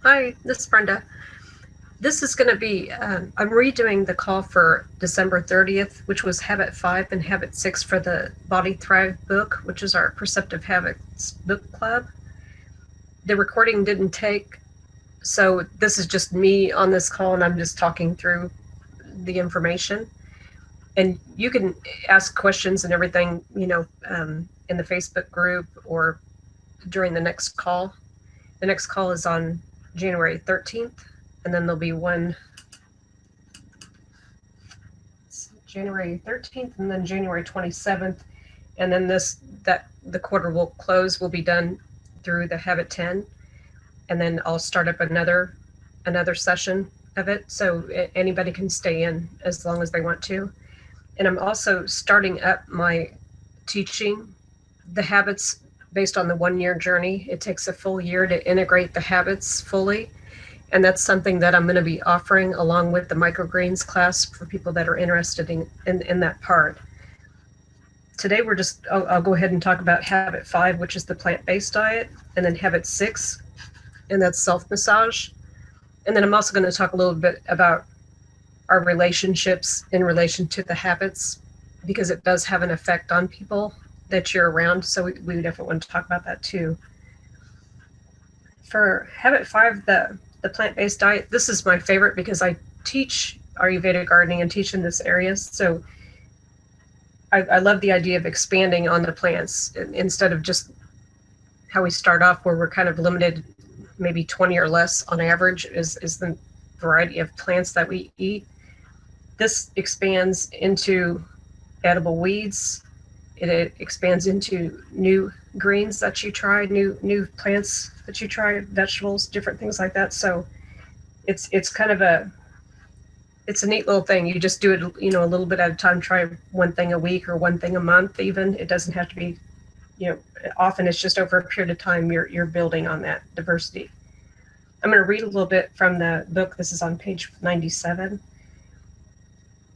Hi, this is Brenda. This is going to be, I'm redoing the call for December 30th, which was Habit 5 and Habit 6 for the Body Thrive book, which is our Perceptive Habits book club. The recording didn't take, so this is just me on this call, and I'm just talking through the information. And you can ask questions and everything, in the Facebook group or during the next call. The next call is on January 13th, and then there'll be one January 13th and then January 27th. And then the quarter will close, will be done through the Habit 10. And then I'll start up another session of it. So anybody can stay in as long as they want to. And I'm also starting up my teaching the habits based on the 1-year journey. It takes a full year to integrate the habits fully. And that's something that I'm going to be offering along with the microgreens class for people that are interested in that part. Today I'll go ahead and talk about Habit 5, which is the plant-based diet, and then Habit 6, and that's self-massage. And then I'm also going to talk a little bit about our relationships in relation to the habits, because it does have an effect on people that you're around. So we definitely want to talk about that too. For Habit 5, the plant-based diet, this is my favorite because I teach Ayurveda gardening and teach in this area. So I love the idea of expanding on the plants instead of just how we start off, where we're kind of limited, maybe 20 or less on average is the variety of plants that we eat. This expands into edible weeds. It expands into new greens that you try, new plants that you try, vegetables, different things like that. So it's kind of it's a neat little thing. You just do it, a little bit at a time. Try one thing a week or one thing a month even. It doesn't have to be, often it's just over a period of time you're building on that diversity. I'm going to read a little bit from the book. This is on page 97.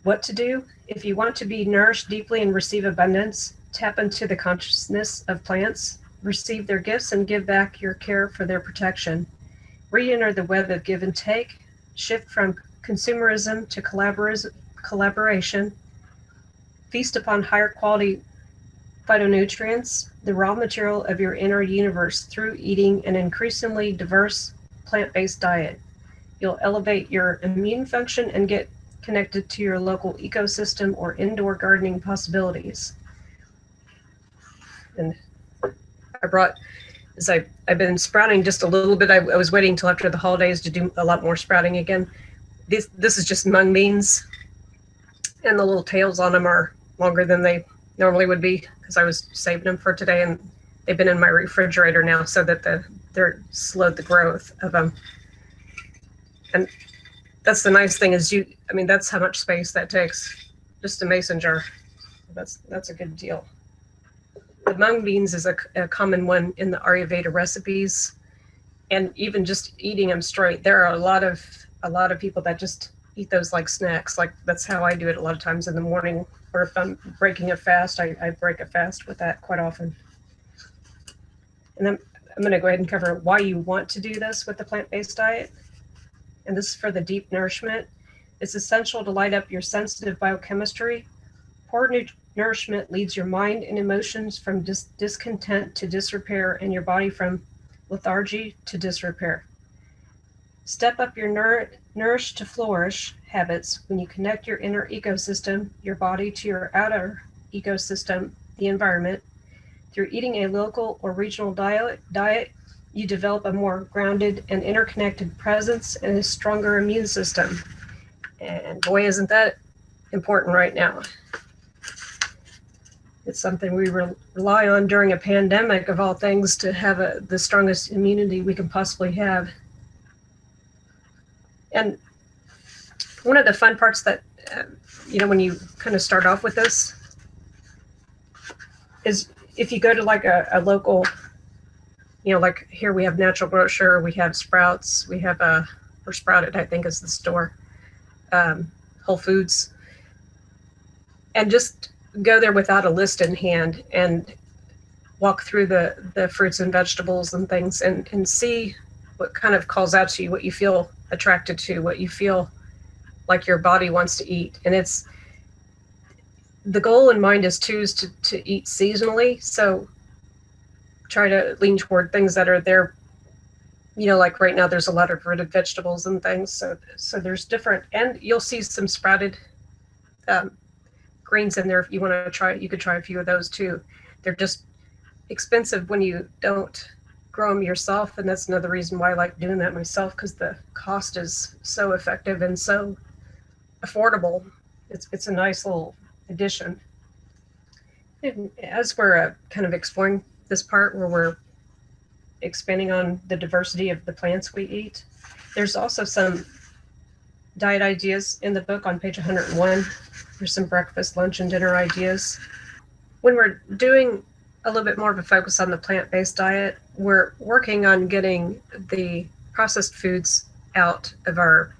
What to do? If you want to be nourished deeply and receive abundance, tap into the consciousness of plants, receive their gifts, and give back your care for their protection. Re-enter the web of give and take, shift from consumerism to collaboration, feast upon higher quality phytonutrients, the raw material of your inner universe, through eating an increasingly diverse plant-based diet. You'll elevate your immune function and get connected to your local ecosystem or indoor gardening possibilities. And I've been sprouting just a little bit. I was waiting until after the holidays to do a lot more sprouting again. This is just mung beans, and the little tails on them are longer than they normally would be because I was saving them for today, and they've been in my refrigerator now so that they're slowed the growth of them. And that's the nice thing is that's how much space that takes, just a mason jar. That's a good deal. The mung beans is a common one in the Ayurveda recipes, and even just eating them straight, there are a lot of people that just eat those like snacks. Like that's how I do it a lot of times in the morning, or if I'm breaking a fast, I break a fast with that quite often. And then I'm going to go ahead and cover why you want to do this with the plant-based diet. And this is for the deep nourishment. It's essential to light up your sensitive biochemistry. Poor nourishment leads your mind and emotions from discontent to disrepair, and your body from lethargy to disrepair. Step up your nourish to flourish habits when you connect your inner ecosystem, your body, to your outer ecosystem, the environment. Through eating a local or regional diet, you develop a more grounded and interconnected presence and a stronger immune system. And boy, isn't that important right now. It's something we rely on during a pandemic, of all things, to have the strongest immunity we can possibly have. And one of the fun parts that, when you kind of start off with this, is if you go to like a local, like here we have Natural Grocer, we have Sprouts, we have or Sprouted, I think is the store, Whole Foods, and just go there without a list in hand and walk through the fruits and vegetables and things and see what kind of calls out to you, what you feel attracted to, what you feel like your body wants to eat. And it's the goal in mind is to eat seasonally. So try to lean toward things that are there. Like right now there's a lot of rooted vegetables and things. So there's different, and you'll see some sprouted greens in there. If you want to try it, you could try a few of those too. They're just expensive when you don't grow them yourself, and that's another reason why I like doing that myself, because the cost is so effective and so affordable. It's a nice little addition. And as we're kind of exploring this part where we're expanding on the diversity of the plants we eat, there's also some diet ideas in the book on page 101. There's some breakfast, lunch, and dinner ideas. When we're doing a little bit more of a focus on the plant-based diet, we're working on getting the processed foods out of our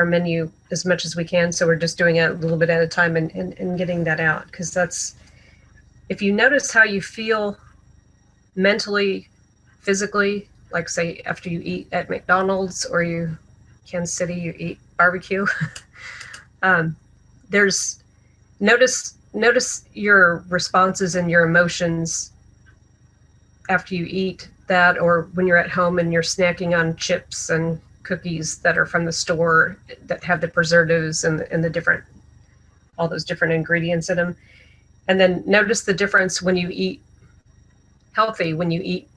menu as much as we can. So we're just doing it a little bit at a time and getting that out, because that's, if you notice how you feel mentally, physically, like say after you eat at McDonald's or Kansas City, you eat barbecue, notice your responses and your emotions after you eat that, or when you're at home and you're snacking on chips and cookies that are from the store that have the preservatives and the different, all those different ingredients in them. And then notice the difference when you eat healthy, when you eat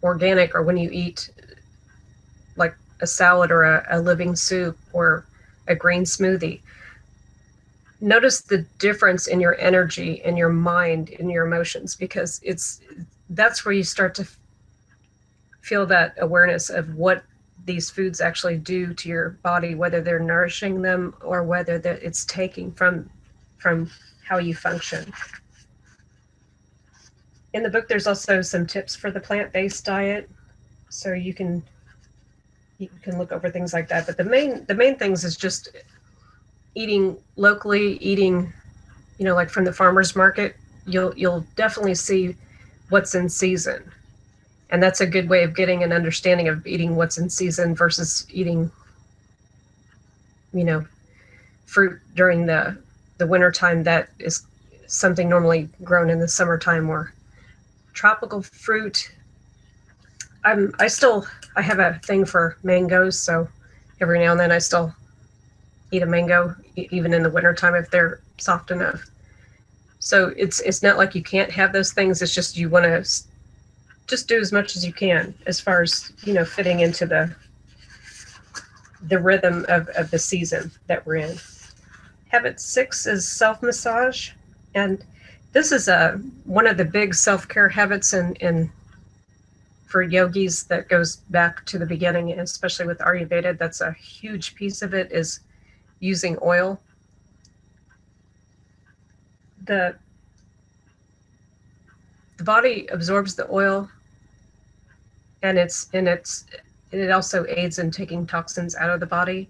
organic, or when you eat like a salad or a living soup or a green smoothie. Notice the difference in your energy, in your mind, in your emotions, because that's where you start to feel that awareness of what these foods actually do to your body, whether they're nourishing them or whether it's taking from how you function. In the book, there's also some tips for the plant-based diet, so you can look over things like that. But the main things is just eating locally, eating, like from the farmer's market. You'll definitely see what's in season, and that's a good way of getting an understanding of eating what's in season versus eating, fruit during the winter time that is something normally grown in the summertime, or tropical fruit. I have a thing for mangoes, so every now and then I still eat a mango, even in the wintertime if they're soft enough. So it's not like you can't have those things. It's just you want to just do as much as you can as far as, fitting into the rhythm of the season that we're in. Habit 6 is self-massage. And this is one of the big self-care habits for yogis that goes back to the beginning, especially with Ayurveda. That's a huge piece of it, is using oil. The body absorbs the oil, and it also aids in taking toxins out of the body.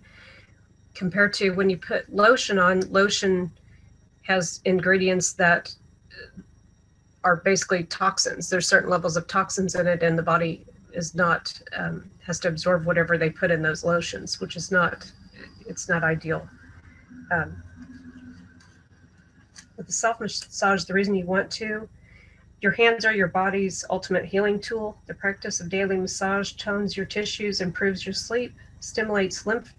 Compared to when you put lotion on, lotion has ingredients that are basically toxins. There's certain levels of toxins in it, and the body is not has to absorb whatever they put in those lotions, which is not ideal. With the self-massage, the reason you want to, your hands are your body's ultimate healing tool. The practice of daily massage tones your tissues, improves your sleep, stimulates lymph,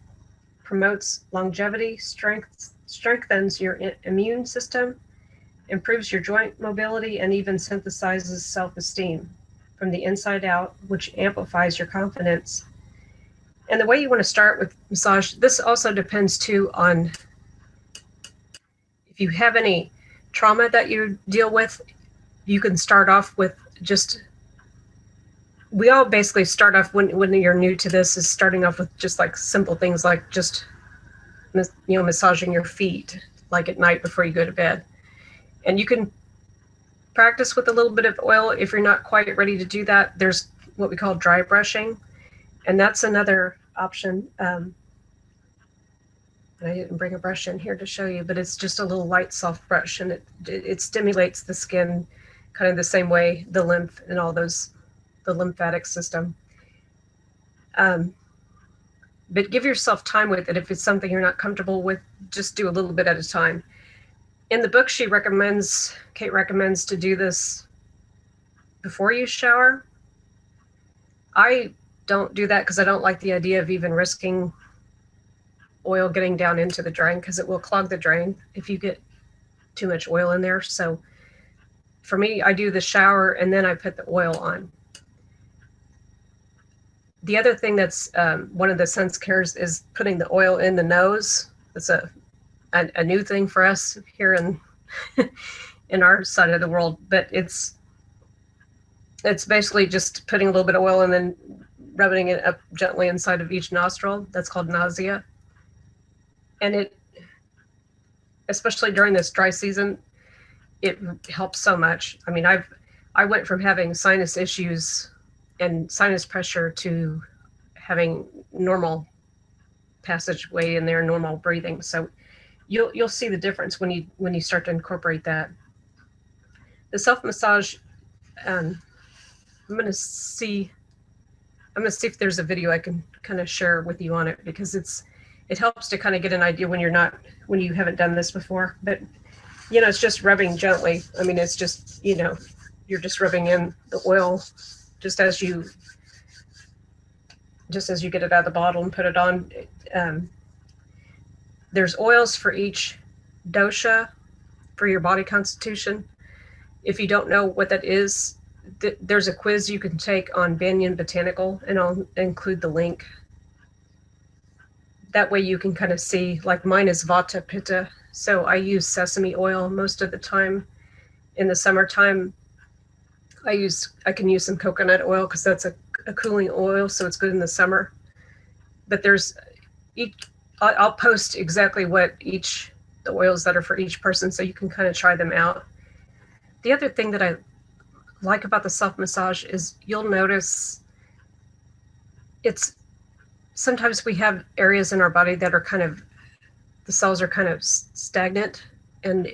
promotes longevity, strengthens your immune system, improves your joint mobility, and even synthesizes self-esteem from the inside out, which amplifies your confidence. And the way you want to start with massage, this also depends too on if you have any trauma that you deal with. You can start off with we all basically start off when you're new to this, is starting off with just like simple things like just, massaging your feet, like at night before you go to bed. And you can practice with a little bit of oil. If you're not quite ready to do that, there's what we call dry brushing. And that's another option. I didn't bring a brush in here to show you, but it's just a little light, soft brush, and it stimulates the skin kind of the same way, the lymph and all those, the lymphatic system. But give yourself time with it. If it's something you're not comfortable with, just do a little bit at a time. In the book, Kate recommends to do this before you shower. I don't do that because I don't like the idea of even risking oil getting down into the drain, because it will clog the drain if you get too much oil in there. So for me, I do the shower and then I put the oil on. The other thing that's one of the sense cares is putting the oil in the nose. It's a new thing for us here in in our side of the world, but it's basically just putting a little bit of oil and then rubbing it up gently inside of each nostril. That's called nausea. And it, especially during this dry season, it helps so much. I mean, I went from having sinus issues and sinus pressure to having normal passageway in there, normal breathing. So you'll see the difference when you start to incorporate that. The self massage, I'm gonna see if there's a video I can kind of share with you on it, because it helps to kind of get an idea when you haven't done this before. But it's just rubbing gently. I mean, it's just, you're just rubbing in the oil just as you get it out of the bottle and put it on. There's oils for each dosha for your body constitution. If you don't know what that is, there's a quiz you can take on Banyan Botanical, and I'll include the link. That way you can kind of see, like mine is Vata Pitta, so I use sesame oil most of the time. In the summertime, I can use some coconut oil because that's a cooling oil, so it's good in the summer. But I'll post exactly what the oils that are for each person, so you can kind of try them out. The other thing that I like about the self-massage is you'll notice sometimes we have areas in our body that are the cells are kind of stagnant, and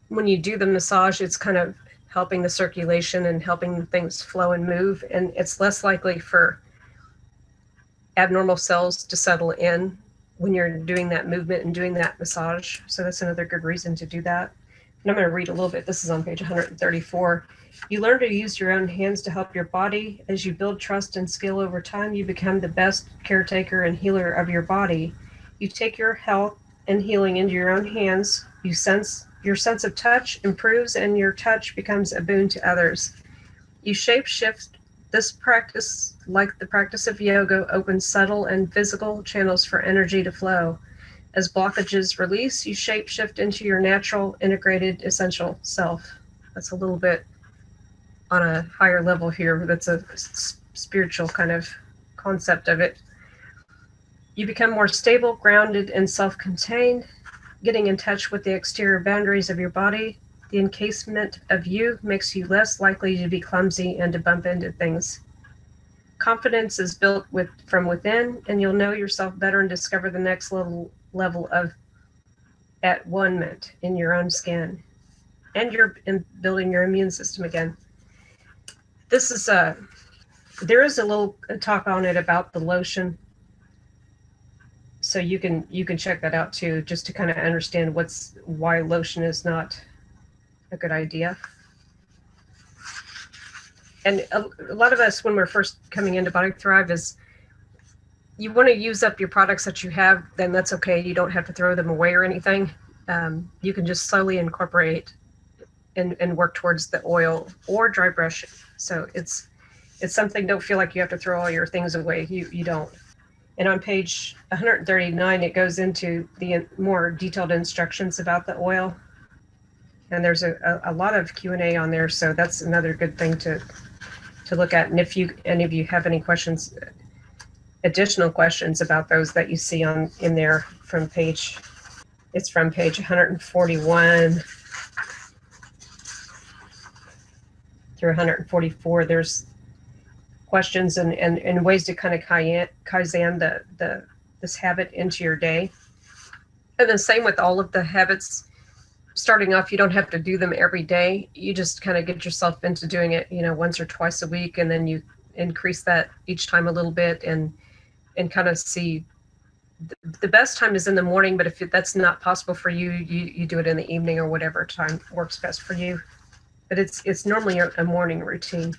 when you do the massage, it's kind of helping the circulation and helping things flow and move, and it's less likely for abnormal cells to settle in when you're doing that movement and doing that massage. So that's another good reason to do that. And I'm going to read a little bit. This is on page 134. You learn to use your own hands to help your body. As you build trust and skill over time, you become the best caretaker and healer of your body. You take your health and healing into your own hands. Your sense of touch improves, and your touch becomes a boon to others. You shape-shift. This practice, like the practice of yoga, opens subtle and physical channels for energy to flow. As blockages release, you shape-shift into your natural, integrated, essential self. That's a little bit on a higher level here. That's a spiritual kind of concept of it. You become more stable, grounded, and self-contained, getting in touch with the exterior boundaries of your body. The encasement of you makes you less likely to be clumsy and to bump into things. Confidence is built from within, and you'll know yourself better and discover the next level of at one-ment in your own skin. And you're building your immune system again. There is a little talk on it about the lotion, so you can check that out too, just to kind of understand why lotion is not a good idea. And a lot of us, when we're first coming into Body Thrive, is you want to use up your products that you have, then that's okay. You don't have to throw them away or anything. You can just slowly incorporate and work towards the oil or dry brush. So it's something, don't feel like you have to throw all your things away. You don't. And on page 139, it goes into the more detailed instructions about the oil. And there's a lot of Q&A on there, so that's another good thing to look at. And if any of you have any questions, additional questions about those that you see in there it's from page 141 through 144. There's questions and ways to kind of kaizen this habit into your day. And the same with all of the habits. starting off, you don't have to do them every day. You just kind of get yourself into doing it, once or twice a week, and then you increase that each time a little bit, and kind of see. The best time is in the morning, but if that's not possible for you, you do it in the evening or whatever time works best for you. But it's normally a morning routine.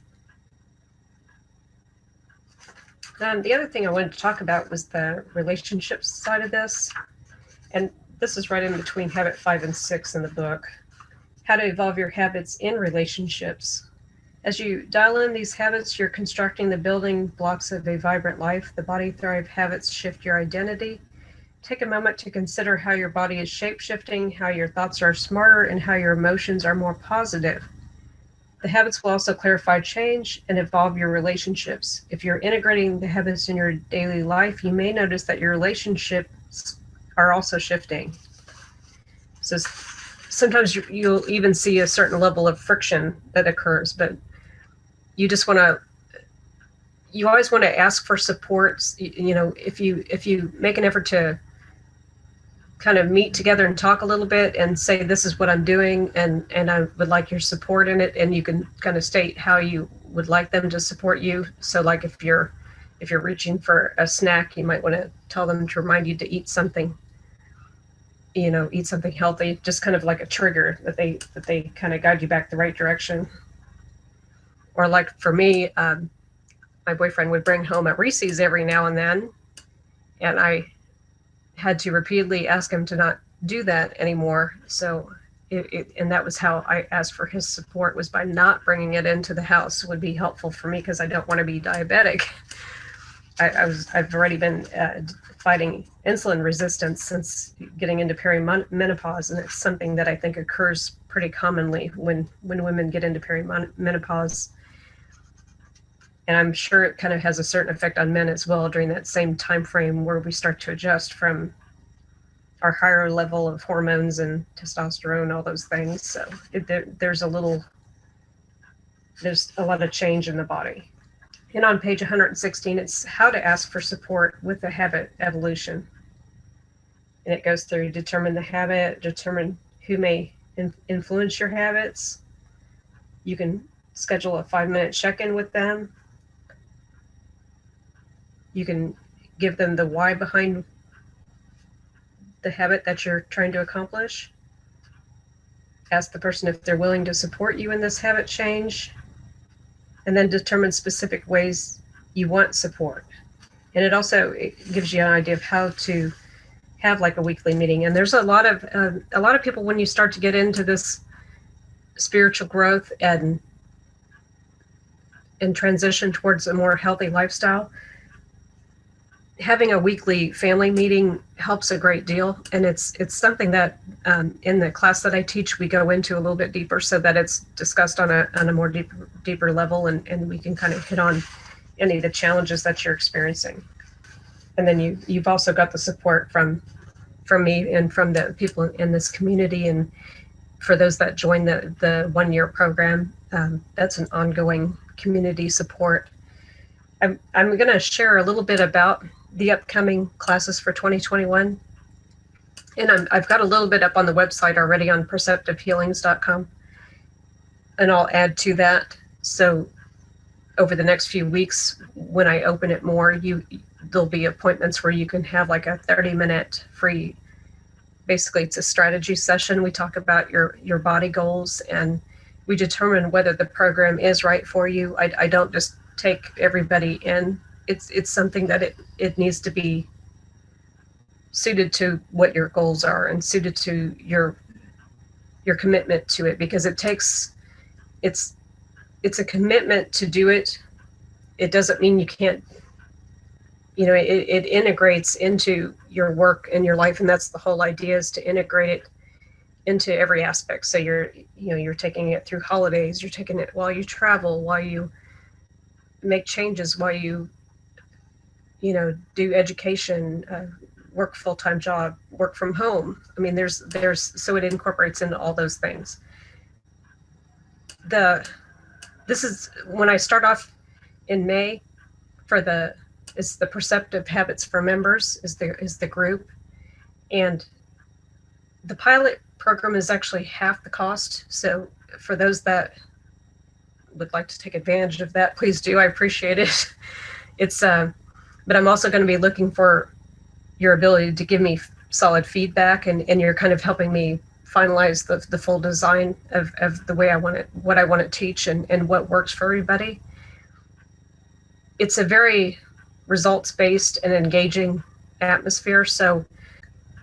The other thing I wanted to talk about was the relationships side of this. And this is right in between habit 5 and 6 in the book. How to evolve your habits in relationships. As you dial in these habits, you're constructing the building blocks of a vibrant life. The Body Thrive habits shift your identity. Take a moment to consider how your body is shape-shifting, how your thoughts are smarter, and how your emotions are more positive. The habits will also clarify change and evolve your relationships. If you're integrating the habits in your daily life, you may notice that your relationships are also shifting. So sometimes you'll even see a certain level of friction that occurs, but you always want to ask for support. If you make an effort to kind of meet together and talk a little bit and say, this is what I'm doing, and I would like your support in it, and you can kind of state how you would like them to support you. So like if you're reaching for a snack, you might want to tell them to remind you to eat something, eat something healthy, just kind of like a trigger that they kind of guide you back the right direction. Or like for me, my boyfriend would bring home a Reese's every now and then, and I had to repeatedly ask him to not do that anymore. So and that was how I asked for his support, was by not bringing it into the house would be helpful for me, because I don't want to be diabetic. I've already been fighting insulin resistance since getting into perimenopause, and it's something that I think occurs pretty commonly when women get into perimenopause. And I'm sure it kind of has a certain effect on men as well during that same time frame, where we start to adjust from our higher level of hormones and testosterone, all those things. So there's a lot of change in the body. And on page 116, it's how to ask for support with the habit evolution. And it goes through determine the habit, determine who may influence your habits. You can schedule a 5-minute check-in with them. You can give them the why behind the habit that you're trying to accomplish. Ask the person if they're willing to support you in this habit change, and then determine specific ways you want support. And it gives you an idea of how to have like a weekly meeting. And there's a lot of people, when you start to get into this spiritual growth and transition towards a more healthy lifestyle, having a weekly family meeting helps a great deal. And it's something that in the class that I teach, we go into a little bit deeper, so that it's discussed on a more deeper level, and we can kind of hit on any of the challenges that you're experiencing. And then you've also got the support from me and from the people in this community. And for those that join the 1-year program, that's an ongoing community support. I'm going to share a little bit about the upcoming classes for 2021. And I've got a little bit up on the website already on perceptivehealings.com. And I'll add to that. So over the next few weeks, when I open it more, there'll be appointments where you can have like a 30-minute free, basically it's a strategy session. We talk about your body goals, and we determine whether the program is right for you. I don't just take everybody in. It's something that it needs to be suited to what your goals are and suited to your commitment to it, because it's a commitment to do it. It doesn't mean you can't, it integrates into your work and your life. And that's the whole idea, is to integrate it into every aspect. So you're taking it through holidays, you're taking it while you travel, while you make changes, while you do education, work full-time job, work from home. I mean, so it incorporates into all those things. This is when I start off in May it's the Perceptive Habits for Members is the group. And the pilot program is actually half the cost. So for those that would like to take advantage of that, please do. I appreciate it. It's but I'm also going to be looking for your ability to give me solid feedback, and you're kind of helping me finalize the full design of the way I want it, what I want to teach, and what works for everybody. It's a very results-based and engaging atmosphere. So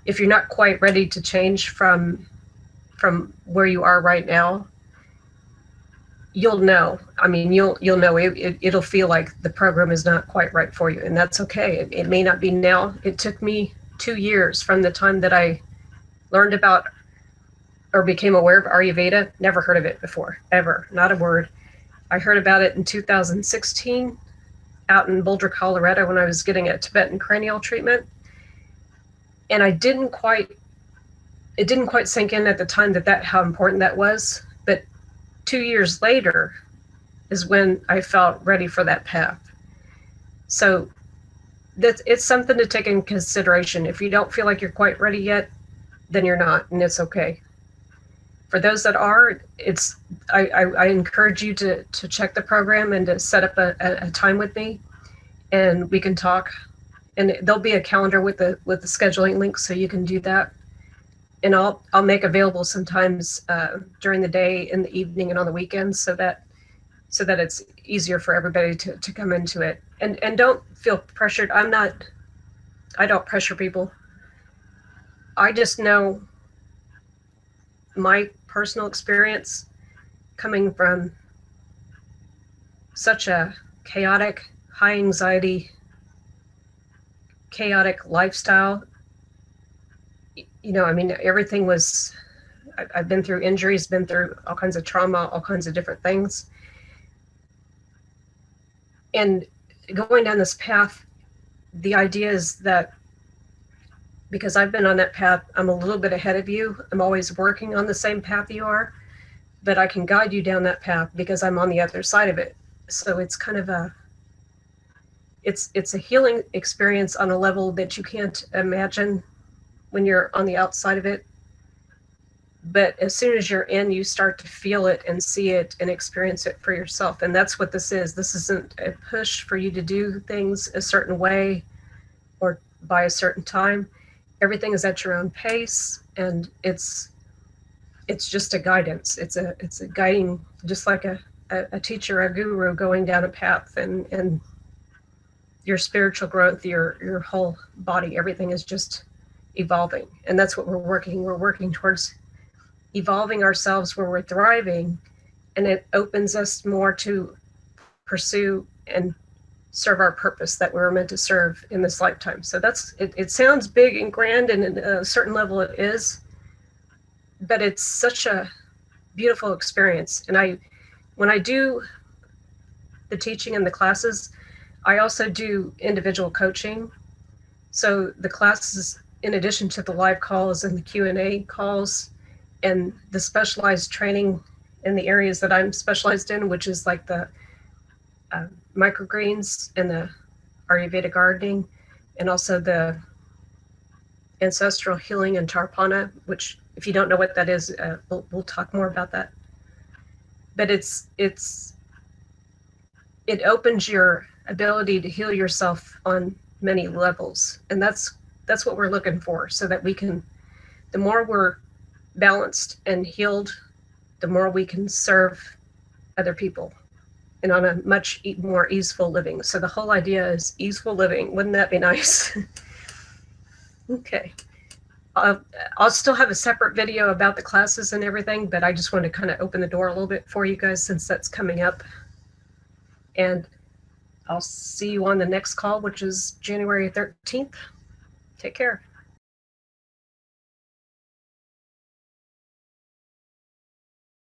if you're not quite ready to change from where you are right now, you'll know. I mean, you'll know it'll feel like the program is not quite right for you, and that's okay. It may not be now. It took me 2 years from the time that I learned about or became aware of Ayurveda. Never heard of it before, ever, not a word. I heard about it in 2016 out in Boulder, Colorado, when I was getting a Tibetan cranial treatment. And it didn't quite sink in at the time that how important that was. But 2 years later is when I felt ready for that path. So it's something to take in consideration. If you don't feel like you're quite ready yet, then you're not, and it's okay. For those that are, I encourage you to check the program and to set up a time with me, and we can talk. And there'll be a calendar with the scheduling link, so you can do that. And I'll make available sometimes during the day, in the evening, and on the weekends, so that it's easier for everybody to come into it. And don't feel pressured. I don't pressure people. I just know my personal experience coming from such a chaotic, high anxiety, chaotic lifestyle. I mean, everything was, I've been through injuries, been through all kinds of trauma, all kinds of different things. And going down this path, the idea is that because I've been on that path, I'm a little bit ahead of you. I'm always working on the same path you are, but I can guide you down that path because I'm on the other side of it. So it's kind of it's a healing experience on a level that you can't imagine when you're on the outside of it. But as soon as you're in, you start to feel it and see it and experience it for yourself. And that's what this is. This isn't a push for you to do things a certain way or by a certain time. Everything is at your own pace, and it's just a guidance. It's a guiding, just like a teacher, a guru going down a path, and your spiritual growth, your whole body, everything is just evolving. And that's what we're working towards, evolving ourselves where we're thriving, and it opens us more to pursue and serve our purpose that we were meant to serve in this lifetime. So it sounds big and grand, and at a certain level it is, but it's such a beautiful experience. And when I do the teaching and the classes, I also do individual coaching. So the classes, in addition to the live calls and the Q&A calls and the specialized training in the areas that I'm specialized in, which is like the microgreens and the Ayurveda gardening, and also the ancestral healing and Tarpana, which, if you don't know what that is, we'll talk more about that. But it opens your ability to heal yourself on many levels, and that's what we're looking for, so that we can, the more we're balanced and healed, the more we can serve other people, and on a much more easeful living. So the whole idea is easeful living. Wouldn't that be nice? Okay. I'll still have a separate video about the classes and everything, but I just want to kind of open the door a little bit for you guys, since that's coming up. And I'll see you on the next call, which is January 13th. Take care.